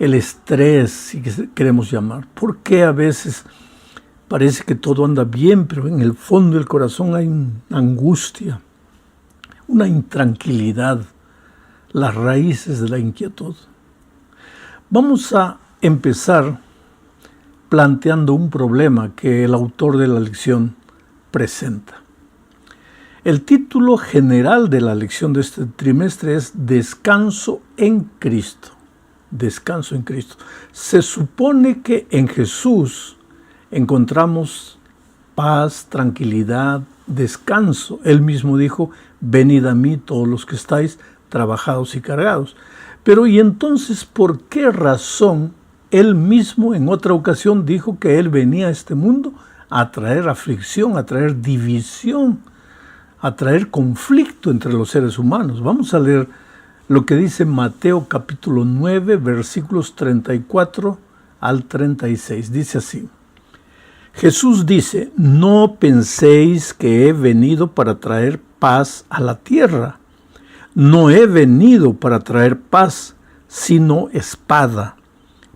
el estrés, si queremos llamar. ¿Por qué a veces parece que todo anda bien, pero en el fondo del corazón hay una angustia, una intranquilidad, las raíces de la inquietud? Vamos a empezar planteando un problema que el autor de la lección presenta. El título general de la lección de este trimestre es Descanso en Cristo. Descanso en Cristo. Se supone que en Jesús encontramos paz, tranquilidad, descanso. Él mismo dijo, venid a mí todos los que estáis trabajados y cargados. Pero ¿y entonces por qué razón él mismo en otra ocasión dijo que él venía a este mundo a traer aflicción, a traer división, a traer conflicto entre los seres humanos? Vamos a leer lo que dice Mateo capítulo 9, versículos 34 al 36. Dice así: Jesús dice, no penséis que he venido para traer paz a la tierra. No he venido para traer paz, sino espada,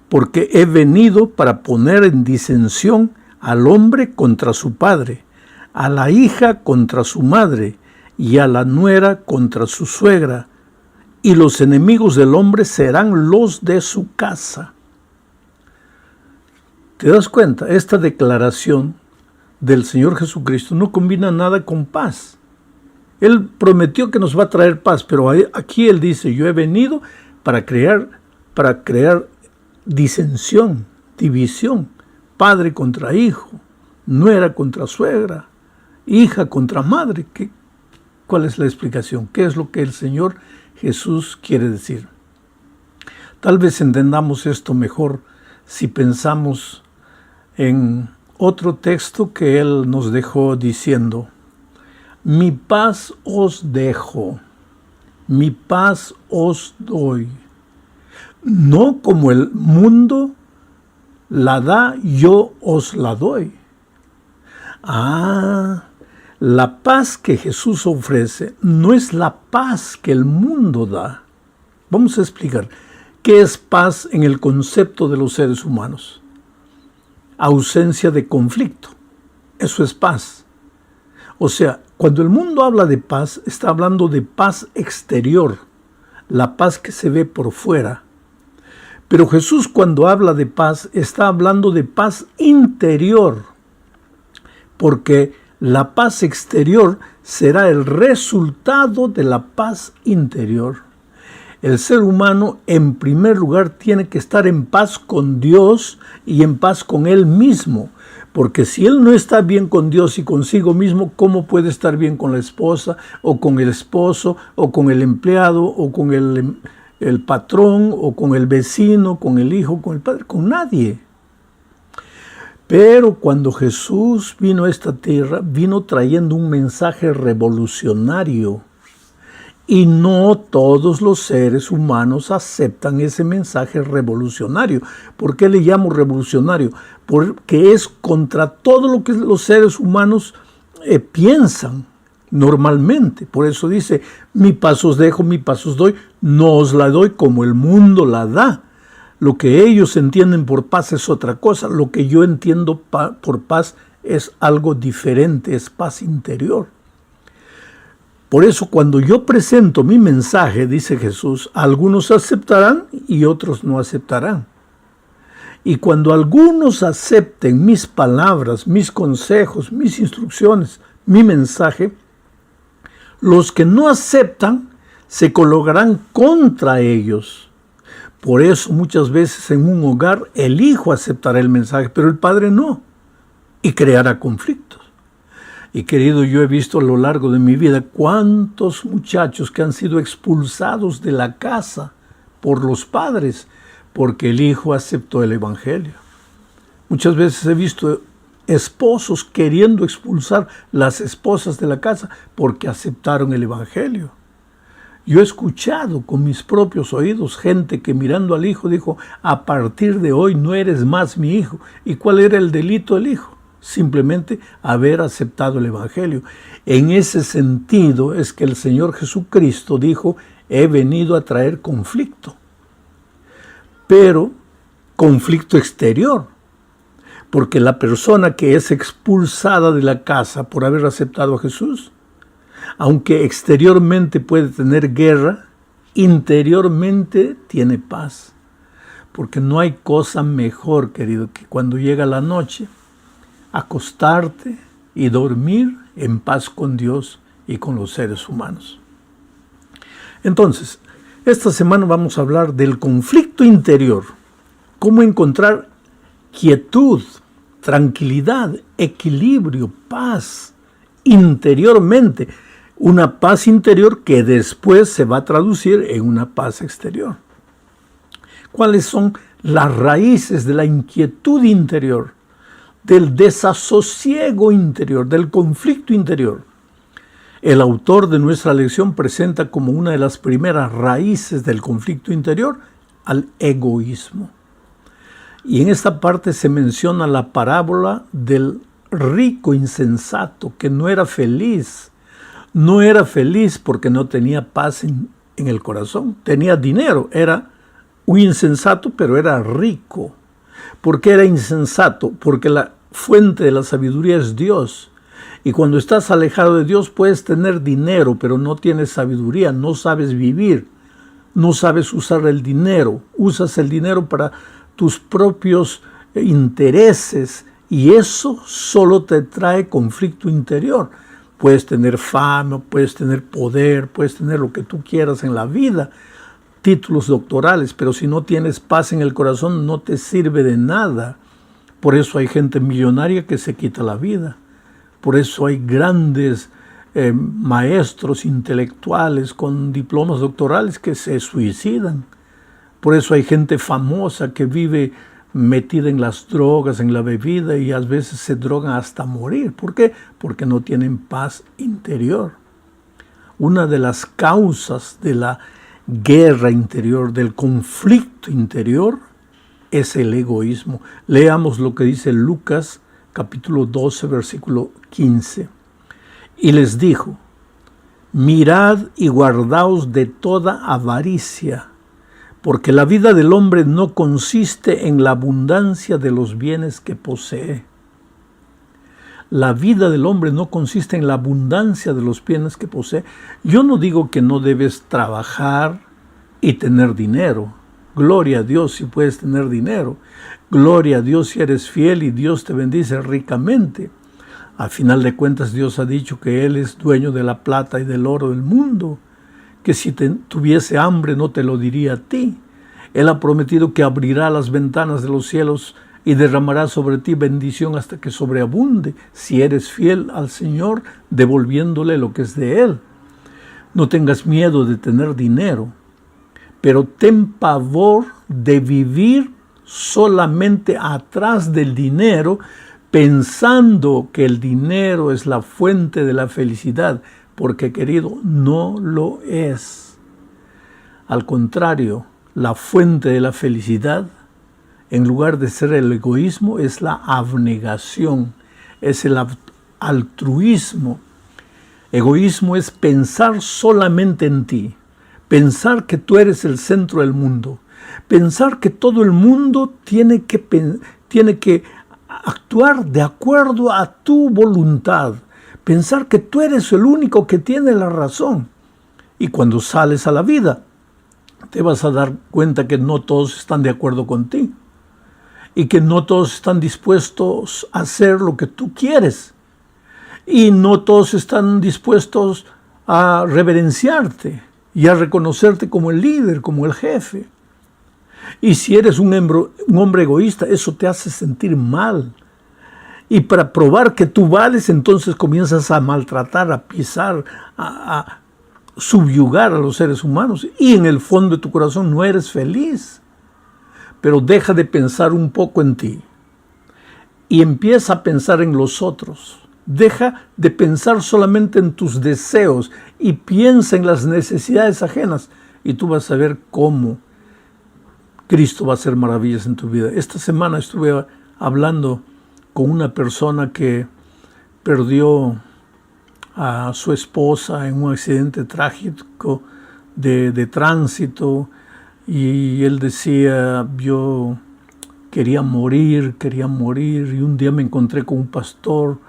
porque he venido para poner en disensión al hombre contra su padre, a la hija contra su madre, y a la nuera contra su suegra, y los enemigos del hombre serán los de su casa. ¿Te das cuenta? Esta declaración del Señor Jesucristo no combina nada con paz. Él prometió que nos va a traer paz, pero aquí Él dice, yo he venido para crear disensión, división, padre contra hijo, nuera contra suegra, hija contra madre. ¿Cuál es la explicación? ¿Qué es lo que el Señor Jesús quiere decir? Tal vez entendamos esto mejor si pensamos en otro texto que Él nos dejó diciendo, mi paz os dejo, mi paz os doy. No como el mundo la da, yo os la doy. La paz que Jesús ofrece no es la paz que el mundo da. Vamos a explicar qué es paz en el concepto de los seres humanos. Ausencia de conflicto. Eso es paz. O sea, cuando el mundo habla de paz, está hablando de paz exterior, la paz que se ve por fuera. Pero Jesús, cuando habla de paz, está hablando de paz interior, porque la paz exterior será el resultado de la paz interior. El ser humano, en primer lugar, tiene que estar en paz con Dios y en paz con Él mismo. Porque si él no está bien con Dios y consigo mismo, ¿cómo puede estar bien con la esposa, o con el esposo, o con el empleado, o con el patrón, o con el vecino, con el hijo, con el padre? Con nadie. Pero cuando Jesús vino a esta tierra, vino trayendo un mensaje revolucionario. Y no todos los seres humanos aceptan ese mensaje revolucionario. ¿Por qué le llamo revolucionario? Porque es contra todo lo que los seres humanos piensan normalmente. Por eso dice, mi paz os dejo, mi paz os doy, no os la doy como el mundo la da. Lo que ellos entienden por paz es otra cosa. Lo que yo entiendo por paz es algo diferente, es paz interior. Por eso cuando yo presento mi mensaje, dice Jesús, algunos aceptarán y otros no aceptarán. Y cuando algunos acepten mis palabras, mis consejos, mis instrucciones, mi mensaje, los que no aceptan se colocarán contra ellos. Por eso muchas veces en un hogar el hijo aceptará el mensaje, pero el padre no, y creará conflictos. Y querido, yo he visto a lo largo de mi vida cuántos muchachos que han sido expulsados de la casa por los padres porque el hijo aceptó el evangelio. Muchas veces he visto esposos queriendo expulsar las esposas de la casa porque aceptaron el evangelio. Yo he escuchado con mis propios oídos gente que mirando al hijo dijo, a partir de hoy no eres más mi hijo. ¿Y cuál era el delito del hijo? Simplemente haber aceptado el evangelio. En ese sentido es que el Señor Jesucristo dijo, he venido a traer conflicto. pero conflicto exterior, porque la persona que es expulsada de la casa por haber aceptado a Jesús, aunque exteriormente puede tener guerra, interiormente tiene paz. Porque no hay cosa mejor, querido, que cuando llega la noche, acostarte y dormir en paz con Dios y con los seres humanos. Entonces, esta semana vamos a hablar del conflicto interior. Cómo encontrar quietud, tranquilidad, equilibrio, paz interiormente. Una paz interior que después se va a traducir en una paz exterior. ¿Cuáles son las raíces de la inquietud interior, del desasosiego interior, del conflicto interior? El autor de nuestra lección presenta como una de las primeras raíces del conflicto interior al egoísmo. Y en esta parte se menciona la parábola del rico insensato que no era feliz. No era feliz porque no tenía paz en el corazón. Tenía dinero, era un insensato, pero era rico. ¿Por qué era insensato? Porque la fuente de la sabiduría es Dios. Y cuando estás alejado de Dios puedes tener dinero, pero no tienes sabiduría, no sabes vivir, no sabes usar el dinero. Usas el dinero para tus propios intereses y eso solo te trae conflicto interior. Puedes tener fama, puedes tener poder, puedes tener lo que tú quieras en la vida, títulos doctorales, pero si no tienes paz en el corazón no te sirve de nada. Por eso hay gente millonaria que se quita la vida. Por eso hay grandes maestros intelectuales con diplomas doctorales que se suicidan. Por eso hay gente famosa que vive metida en las drogas, en la bebida y a veces se drogan hasta morir. ¿Por qué? Porque no tienen paz interior. Una de las causas de la guerra interior, del conflicto interior, es el egoísmo. Leamos lo que dice Lucas capítulo 12, versículo 15. Y les dijo: mirad y guardaos de toda avaricia, porque la vida del hombre no consiste en la abundancia de los bienes que posee. La vida del hombre no consiste en la abundancia de los bienes que posee. Yo no digo que no debes trabajar y tener dinero. Gloria a Dios si puedes tener dinero. Gloria a Dios si eres fiel y Dios te bendice ricamente. Al final de cuentas Dios ha dicho que Él es dueño de la plata y del oro del mundo. Que si tuviese hambre no te lo diría a ti. Él ha prometido que abrirá las ventanas de los cielos y derramará sobre ti bendición hasta que sobreabunde, si eres fiel al Señor, devolviéndole lo que es de Él. No tengas miedo de tener dinero, pero ten pavor de vivir solamente atrás del dinero, pensando que el dinero es la fuente de la felicidad, porque, querido, no lo es. Al contrario, la fuente de la felicidad, en lugar de ser el egoísmo, es la abnegación, es el altruismo. Egoísmo es pensar solamente en ti, pensar que tú eres el centro del mundo, pensar que todo el mundo tiene que actuar de acuerdo a tu voluntad, pensar que tú eres el único que tiene la razón. Y cuando sales a la vida, te vas a dar cuenta que no todos están de acuerdo contigo y que no todos están dispuestos a hacer lo que tú quieres y no todos están dispuestos a reverenciarte y a reconocerte como el líder, como el jefe. Y si eres un hombre egoísta, eso te hace sentir mal. Y para probar que tú vales, entonces comienzas a maltratar, a pisar, a subyugar a los seres humanos. Y en el fondo de tu corazón no eres feliz. Pero deja de pensar un poco en ti y empieza a pensar en los otros. Deja de pensar solamente en tus deseos y piensa en las necesidades ajenas y tú vas a ver cómo Cristo va a hacer maravillas en tu vida. Esta semana estuve hablando con una persona que perdió a su esposa en un accidente trágico de tránsito Y él decía, yo quería morir, y un día me encontré con un pastor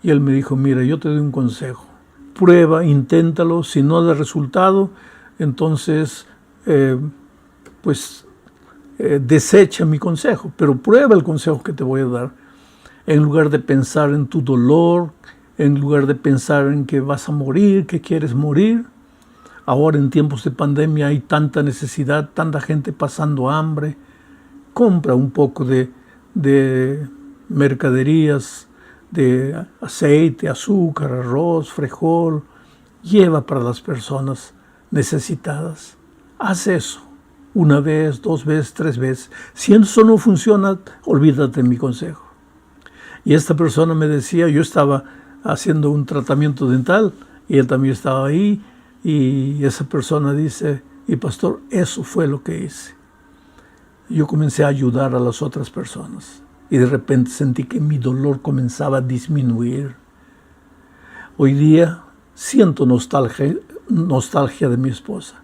y él me dijo, mira, yo te doy un consejo, prueba, inténtalo, si no da resultado, entonces desecha mi consejo, pero prueba el consejo que te voy a dar. En lugar de pensar en tu dolor, en lugar de pensar en que vas a morir, que quieres morir, ahora en tiempos de pandemia hay tanta necesidad, tanta gente pasando hambre, compra un poco de mercaderías, de aceite, azúcar, arroz, frijol, lleva para las personas necesitadas. Haz eso, una vez, 2 veces, 3 veces. Si eso no funciona, olvídate de mi consejo. Y esta persona me decía, yo estaba haciendo un tratamiento dental y él también estaba ahí, y esa persona dice, y pastor, eso fue lo que hice. Yo comencé a ayudar a las otras personas y de repente sentí que mi dolor comenzaba a disminuir. Hoy día siento nostalgia de mi esposa,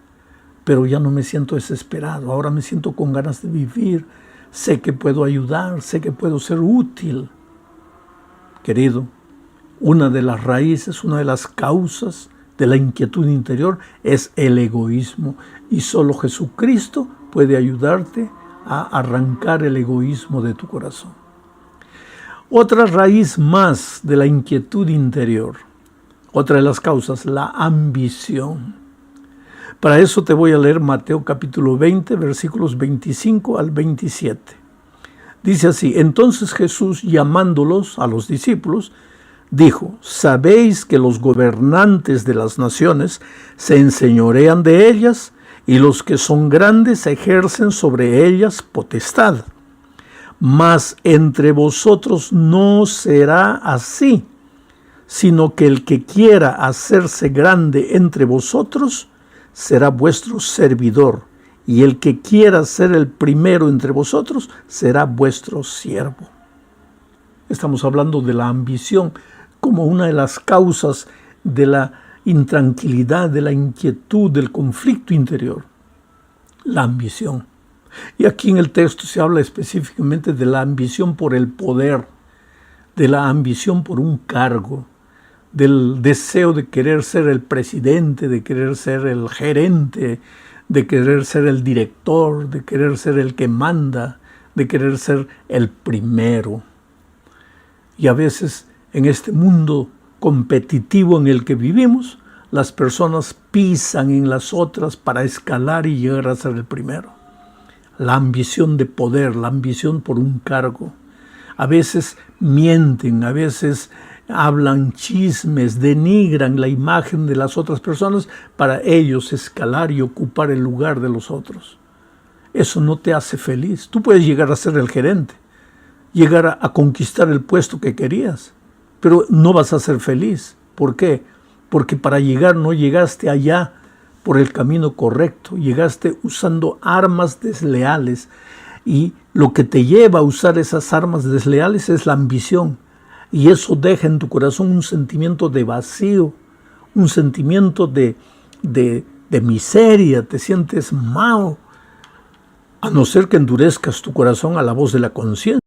pero ya no me siento desesperado, ahora me siento con ganas de vivir, sé que puedo ayudar, sé que puedo ser útil. Querido, una de las raíces, una de las causas de la inquietud interior es el egoísmo, y solo Jesucristo puede ayudarte a arrancar el egoísmo de tu corazón. Otra raíz más de la inquietud interior, otra de las causas, la ambición. Para eso te voy a leer Mateo capítulo 20, versículos 25 al 27. Dice así, entonces Jesús, llamándolos a los discípulos, dijo, ¿sabéis que los gobernantes de las naciones se enseñorean de ellas y los que son grandes ejercen sobre ellas potestad? Mas entre vosotros no será así, sino que el que quiera hacerse grande entre vosotros será vuestro servidor, y el que quiera ser el primero entre vosotros será vuestro siervo. Estamos hablando de la ambición como una de las causas de la intranquilidad, de la inquietud, del conflicto interior. La ambición. Y aquí en el texto se habla específicamente de la ambición por el poder, de la ambición por un cargo, del deseo de querer ser el presidente, de querer ser el gerente, de querer ser el director, de querer ser el que manda, de querer ser el primero. Y a veces en este mundo competitivo en el que vivimos, las personas pisan en las otras para escalar y llegar a ser el primero. La ambición de poder, la ambición por un cargo. A veces mienten, a veces hablan chismes, denigran la imagen de las otras personas para ellos escalar y ocupar el lugar de los otros. Eso no te hace feliz. Tú puedes llegar a ser el gerente, llegar a conquistar el puesto que querías, pero no vas a ser feliz. ¿Por qué? Porque para llegar no llegaste allá por el camino correcto, llegaste usando armas desleales, y lo que te lleva a usar esas armas desleales es la ambición. Y eso deja en tu corazón un sentimiento de vacío, un sentimiento de miseria, te sientes mal, a no ser que endurezcas tu corazón a la voz de la conciencia.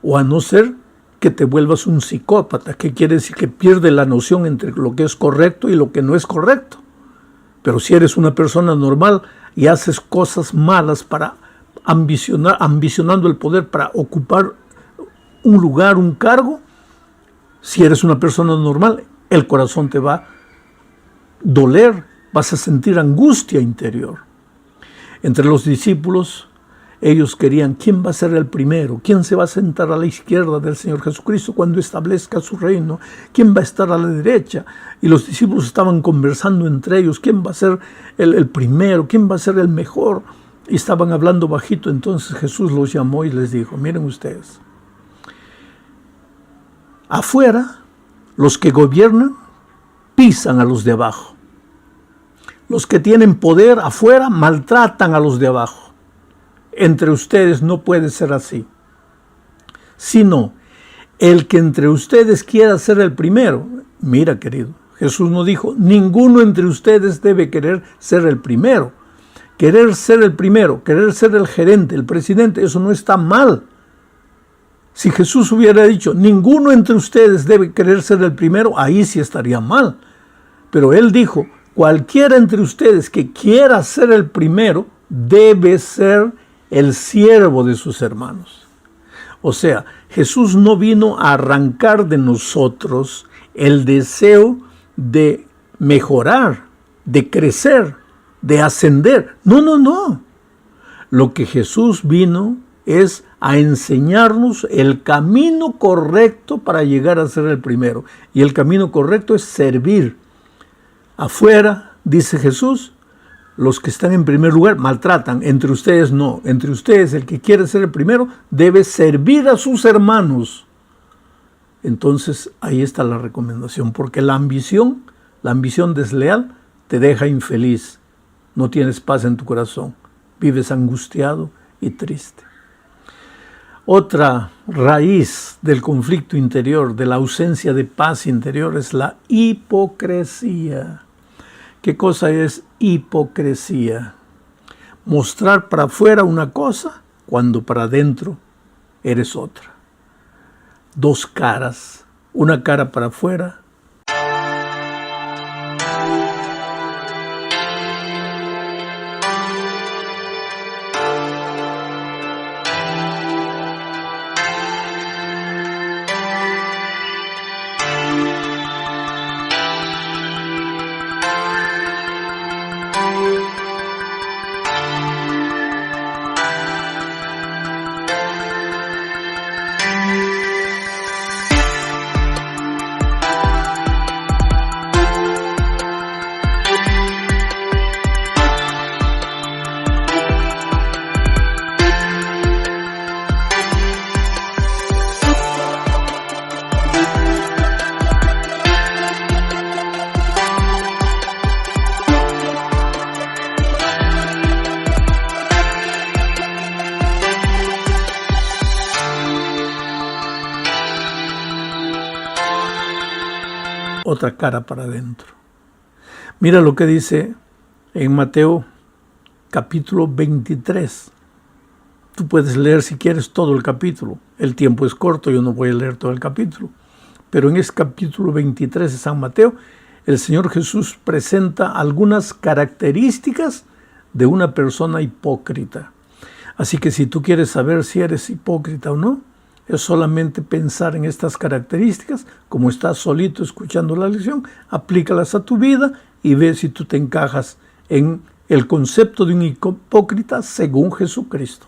O a no ser que te vuelvas un psicópata, que quiere decir que pierdes la noción entre lo que es correcto y lo que no es correcto. Pero si eres una persona normal, y haces cosas malas para ambicionando el poder para ocupar un lugar, un cargo, si eres una persona normal, el corazón te va a doler, vas a sentir angustia interior. Entre los discípulos, ellos querían, ¿quién va a ser el primero? ¿Quién se va a sentar a la izquierda del Señor Jesucristo cuando establezca su reino? ¿Quién va a estar a la derecha? Y los discípulos estaban conversando entre ellos, ¿quién va a ser el primero? ¿Quién va a ser el mejor? Y estaban hablando bajito. Entonces Jesús los llamó y les dijo, miren ustedes, afuera los que gobiernan pisan a los de abajo. Los que tienen poder afuera maltratan a los de abajo. Entre ustedes no puede ser así, sino el que entre ustedes quiera ser el primero. Mira, querido, Jesús no dijo, ninguno entre ustedes debe querer ser el primero. Querer ser el primero, querer ser el gerente, el presidente, eso no está mal. Si Jesús hubiera dicho, ninguno entre ustedes debe querer ser el primero, ahí sí estaría mal. Pero Él dijo, cualquiera entre ustedes que quiera ser el primero, debe ser el siervo de sus hermanos. O sea, Jesús no vino a arrancar de nosotros el deseo de mejorar, de crecer, de ascender. No. Lo que Jesús vino es a enseñarnos el camino correcto para llegar a ser el primero. Y el camino correcto es servir. Afuera, dice Jesús, los que están en primer lugar maltratan, entre ustedes no. Entre ustedes el que quiere ser el primero debe servir a sus hermanos. Entonces ahí está la recomendación, porque la ambición desleal te deja infeliz. No tienes paz en tu corazón, vives angustiado y triste. Otra raíz del conflicto interior, de la ausencia de paz interior, es la hipocresía. ¿Qué cosa es hipocresía? Mostrar para afuera una cosa cuando para adentro eres otra. Dos caras, una cara para afuera. Otra cara para adentro. Mira lo que dice en Mateo capítulo 23. Tú puedes leer si quieres todo el capítulo. El tiempo es corto, yo no voy a leer todo el capítulo. Pero en ese capítulo 23 de San Mateo, el Señor Jesús presenta algunas características de una persona hipócrita. Así que si tú quieres saber si eres hipócrita o no, es solamente pensar en estas características, como estás solito escuchando la lección, aplícalas a tu vida y ve si tú te encajas en el concepto de un hipócrita según Jesucristo.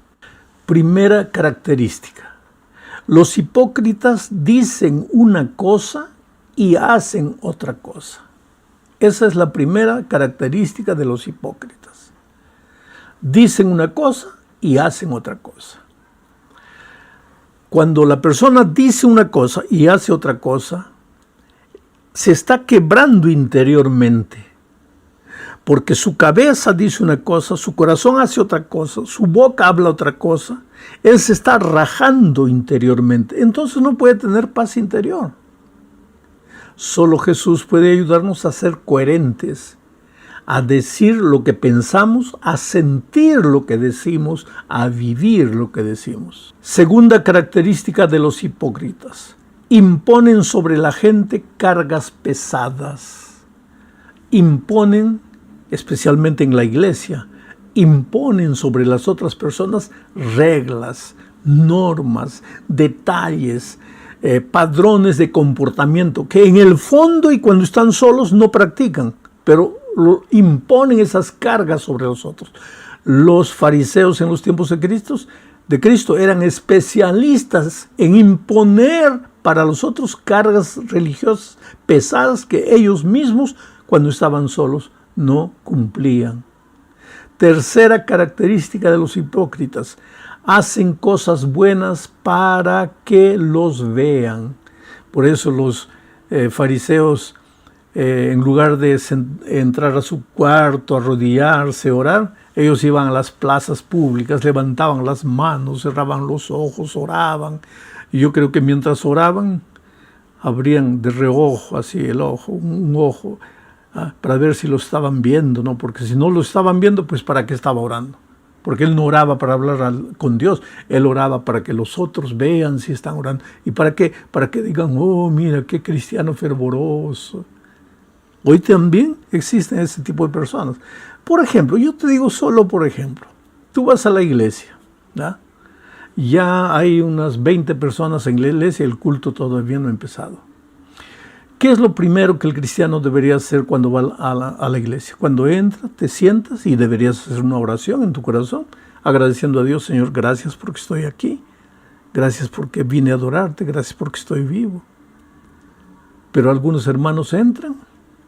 Primera característica. Los hipócritas dicen una cosa y hacen otra cosa. Esa es la primera característica de los hipócritas. Dicen una cosa y hacen otra cosa. Cuando la persona dice una cosa y hace otra cosa, se está quebrando interiormente. Porque su cabeza dice una cosa, su corazón hace otra cosa, su boca habla otra cosa. Él se está rajando interiormente. Entonces no puede tener paz interior. Solo Jesús puede ayudarnos a ser coherentes, a decir lo que pensamos, a sentir lo que decimos, a vivir lo que decimos. Segunda característica de los hipócritas. Imponen sobre la gente cargas pesadas. Imponen, especialmente en la iglesia, imponen sobre las otras personas reglas, normas, detalles, padrones de comportamiento que en el fondo y cuando están solos no practican, pero imponen esas cargas sobre los otros. Los fariseos en los tiempos de Cristo eran especialistas en imponer para los otros cargas religiosas pesadas que ellos mismos, cuando estaban solos, no cumplían. Tercera característica de los hipócritas: hacen cosas buenas para que los vean. Por eso los fariseos, en lugar de entrar a su cuarto, arrodillarse, orar, ellos iban a las plazas públicas, levantaban las manos, cerraban los ojos, oraban. Y yo creo que mientras oraban, abrían de reojo así el ojo, un ojo, para ver si lo estaban viendo, ¿no? Porque si no lo estaban viendo, pues ¿para qué estaba orando? Porque él no oraba para hablar con Dios, él oraba para que los otros vean si están orando. ¿Y para qué? Para que digan, oh, mira, qué cristiano fervoroso. Hoy también existen ese tipo de personas. Por ejemplo, yo te digo solo por ejemplo, tú vas a la iglesia, ¿ya? Ya hay unas 20 personas en la iglesia y el culto todavía no ha empezado. ¿Qué es lo primero que el cristiano debería hacer cuando va a la iglesia? Cuando entra, te sientas y deberías hacer una oración en tu corazón, agradeciendo a Dios: Señor, gracias porque estoy aquí, gracias porque vine a adorarte, gracias porque estoy vivo. Pero algunos hermanos entran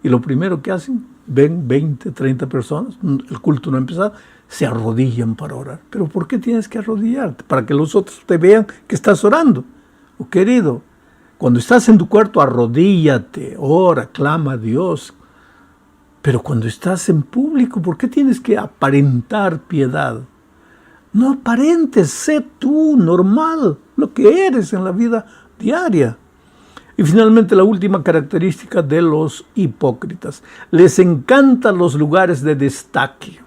y lo primero que hacen, ven 20, 30 personas, el culto no ha empezado, se arrodillan para orar. ¿Pero por qué tienes que arrodillarte? Para que los otros te vean que estás orando. Oh, querido, cuando estás en tu cuarto, arrodíllate, ora, clama a Dios. Pero cuando estás en público, ¿por qué tienes que aparentar piedad? No aparentes, sé tú, normal, lo que eres en la vida diaria. Y finalmente, la última característica de los hipócritas: les encantan los lugares de destaque.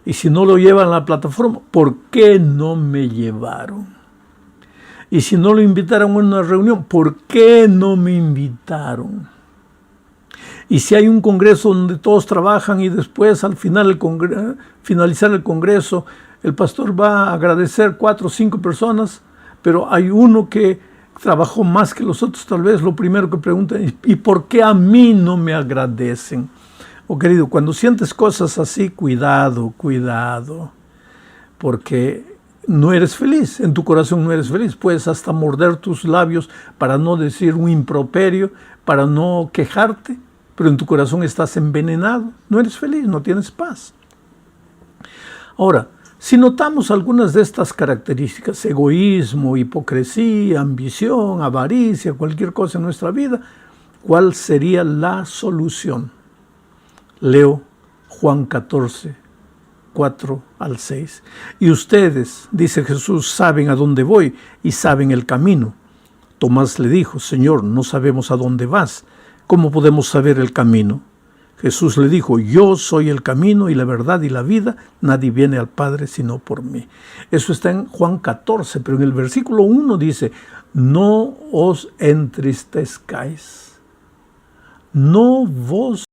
Y si no lo llevan a la plataforma, ¿por qué no me llevaron? Y si no lo invitaron a una reunión, ¿por qué no me invitaron? Y si hay un congreso donde todos trabajan y después al final finalizar el congreso, el pastor va a agradecer 4 o 5 personas, pero hay uno que trabajó más que los otros, tal vez lo primero que preguntan es: ¿y por qué a mí no me agradecen? Oh, querido, cuando sientes cosas así, cuidado, porque no eres feliz, en tu corazón no eres feliz. Puedes hasta morder tus labios para no decir un improperio, para no quejarte, pero en tu corazón estás envenenado, no eres feliz, no tienes paz. Ahora, si notamos algunas de estas características: egoísmo, hipocresía, ambición, avaricia, cualquier cosa en nuestra vida, ¿cuál sería la solución? Leo Juan 14, 4 al 6. Y ustedes, dice Jesús, saben a dónde voy y saben el camino. Tomás le dijo: Señor, no sabemos a dónde vas. ¿Cómo podemos saber el camino? Jesús le dijo: yo soy el camino y la verdad y la vida. Nadie viene al Padre sino por mí. Eso está en Juan 14, pero en el versículo 1 dice: no os entristezcáis. No vos